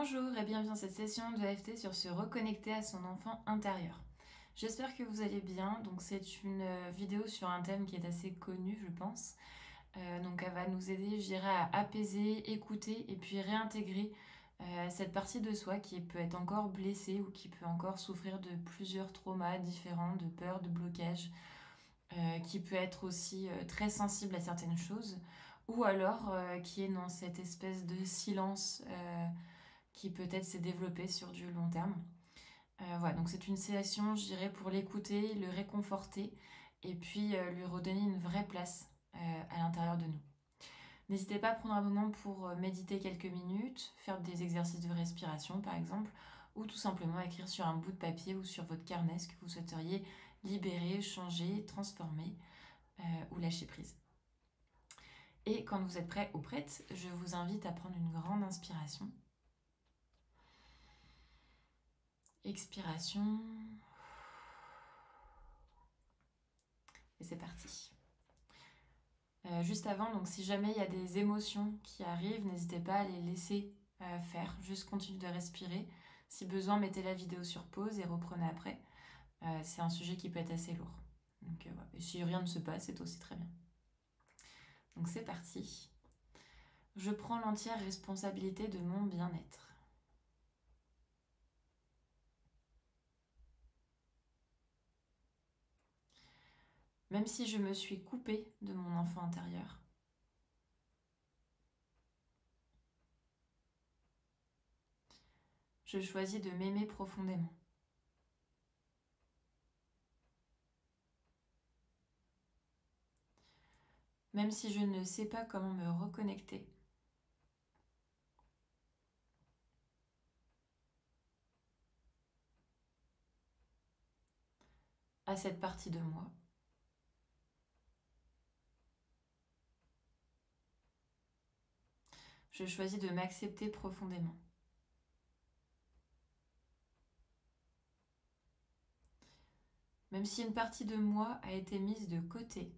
Bonjour et bienvenue dans cette session de AFT sur se reconnecter à son enfant intérieur. J'espère que vous allez bien. Donc c'est une vidéo sur un thème qui est assez connu, je pense. Donc elle va nous aider, je dirais, à apaiser, écouter et puis réintégrer cette partie de soi qui peut être encore blessée ou qui peut encore souffrir de plusieurs traumas différents, de peurs, de blocages, qui peut être aussi très sensible à certaines choses, ou alors qui est dans cette espèce de silence qui peut-être s'est développé sur du long terme. Voilà, donc c'est une session, je dirais, pour l'écouter, le réconforter et puis lui redonner une vraie place à l'intérieur de nous. N'hésitez pas à prendre un moment pour méditer quelques minutes, faire des exercices de respiration par exemple, ou tout simplement écrire sur un bout de papier ou sur votre carnet ce que vous souhaiteriez libérer, changer, transformer ou lâcher prise. Et quand vous êtes prêt ou prête, je vous invite à prendre une grande inspiration. Expiration. Et c'est parti. Juste avant, donc si jamais il y a des émotions qui arrivent, n'hésitez pas à les laisser faire. Juste continue de respirer. Si besoin, mettez la vidéo sur pause et reprenez après. C'est un sujet qui peut être assez lourd. Donc, voilà. Et si rien ne se passe, c'est aussi très bien. Donc c'est parti. Je prends l'entière responsabilité de mon bien-être. Même si je me suis coupée de mon enfant intérieur, je choisis de m'aimer profondément. Même si je ne sais pas comment me reconnecter, à cette partie de moi, je choisis de m'accepter profondément. Même si une partie de moi a été mise de côté,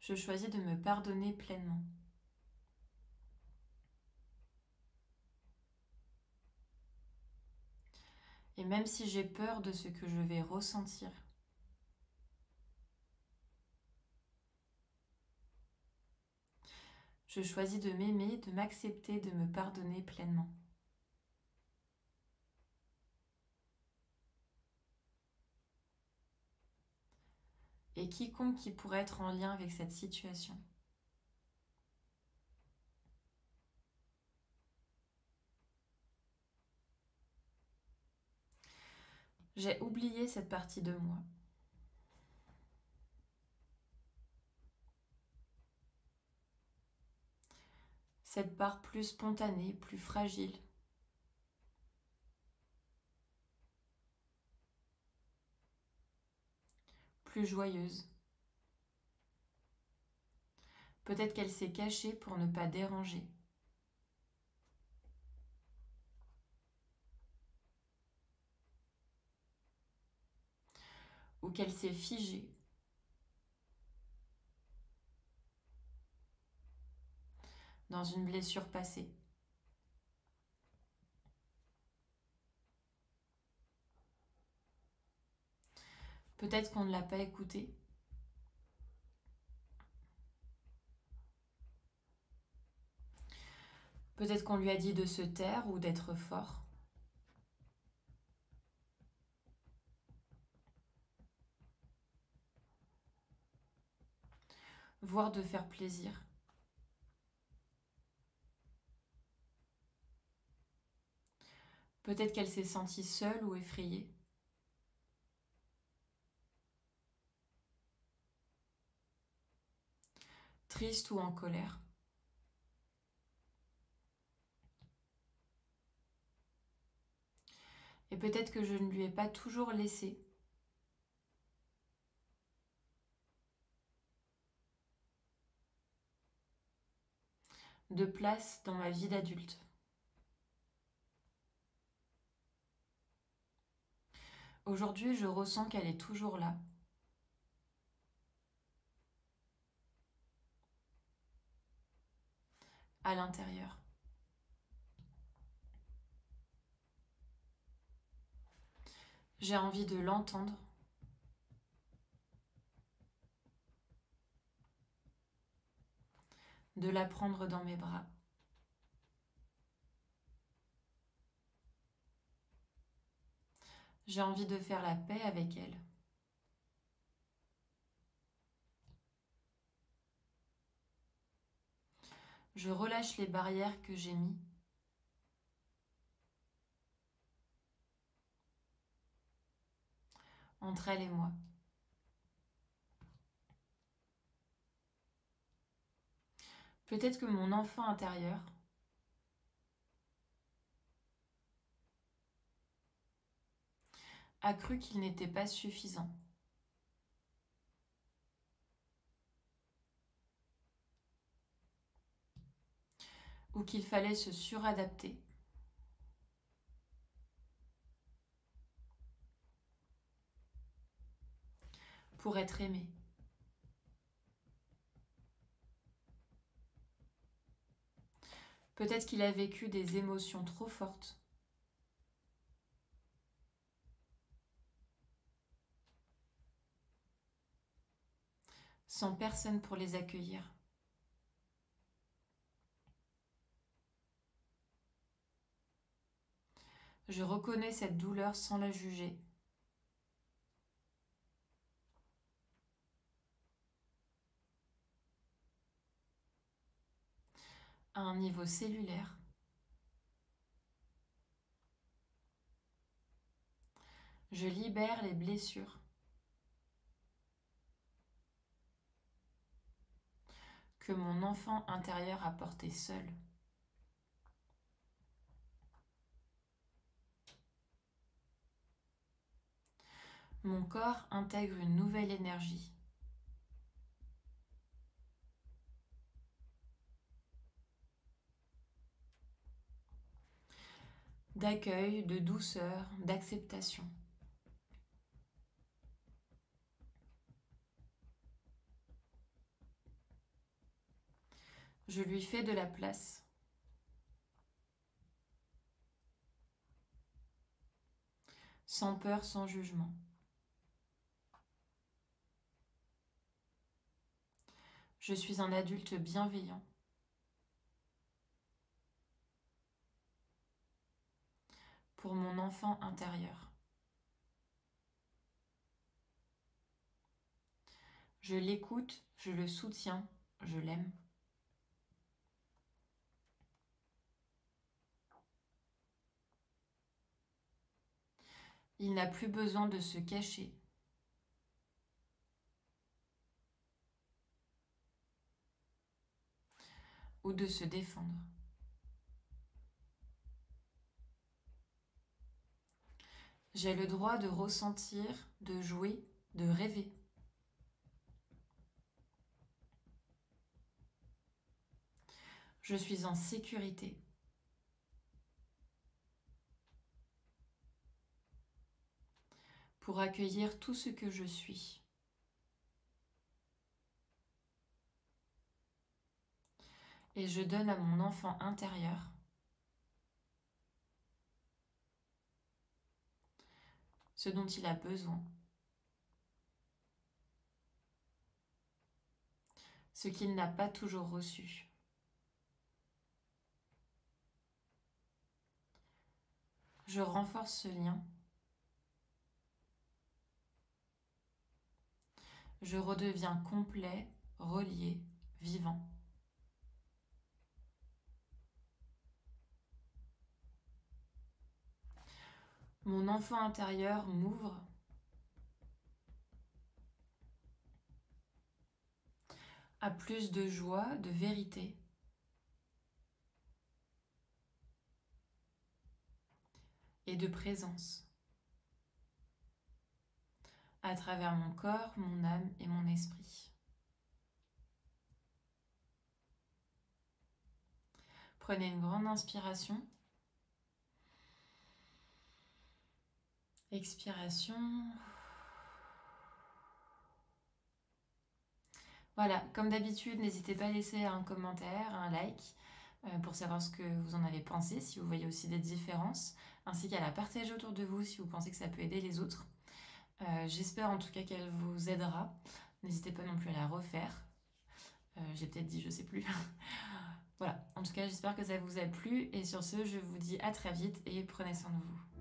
je choisis de me pardonner pleinement. Et même si j'ai peur de ce que je vais ressentir, je choisis de m'aimer, de m'accepter, de me pardonner pleinement. Et quiconque qui pourrait être en lien avec cette situation, j'ai oublié cette partie de moi. Cette part plus spontanée, plus fragile, plus joyeuse. Peut-être qu'elle s'est cachée pour ne pas déranger. Ou qu'elle s'est figée dans une blessure passée. Peut-être qu'on ne l'a pas écoutée. Peut-être qu'on lui a dit de se taire ou d'être fort. Voire de faire plaisir. Peut-être qu'elle s'est sentie seule ou effrayée. Triste ou en colère. Et peut-être que je ne lui ai pas toujours laissé de place dans ma vie d'adulte. Aujourd'hui, je ressens qu'elle est toujours là. à l'intérieur. J'ai envie de l'entendre, de la prendre dans mes bras. J'ai envie de faire la paix avec elle. Je relâche les barrières que j'ai mises entre elle et moi. Peut-être que mon enfant intérieur a cru qu'il n'était pas suffisant. Ou qu'il fallait se suradapter pour être aimé. Peut-être qu'il a vécu des émotions trop fortes sans personne pour les accueillir. Je reconnais cette douleur sans la juger. À un niveau cellulaire, je libère les blessures que mon enfant intérieur a portées seul. Mon corps intègre une nouvelle énergie. D'accueil, de douceur, d'acceptation. Je lui fais de la place. Sans peur, sans jugement. Je suis un adulte bienveillant. Pour mon enfant intérieur. Je l'écoute, je le soutiens, je l'aime. Il n'a plus besoin de se cacher. Ou de se défendre. J'ai le droit de ressentir, de jouer, de rêver. Je suis en sécurité. Pour accueillir tout ce que je suis. Et je donne à mon enfant intérieur ce dont il a besoin. Ce qu'il n'a pas toujours reçu. Je renforce ce lien. Je redeviens complet, relié, vivant. Mon enfant intérieur m'ouvre à plus de joie, de vérité. Et de présence. À travers mon corps, mon âme et mon esprit. Prenez une grande inspiration. Expiration. Voilà, comme d'habitude, n'hésitez pas à laisser un commentaire, un like. pour savoir ce que vous en avez pensé, si vous voyez aussi des différences, ainsi qu'à la partager autour de vous si vous pensez que ça peut aider les autres. J'espère en tout cas qu'elle vous aidera. N'hésitez pas non plus à la refaire. J'ai peut-être dit, je sais plus. Voilà, en tout cas j'espère que ça vous a plu et sur ce je vous dis à très vite et prenez soin de vous.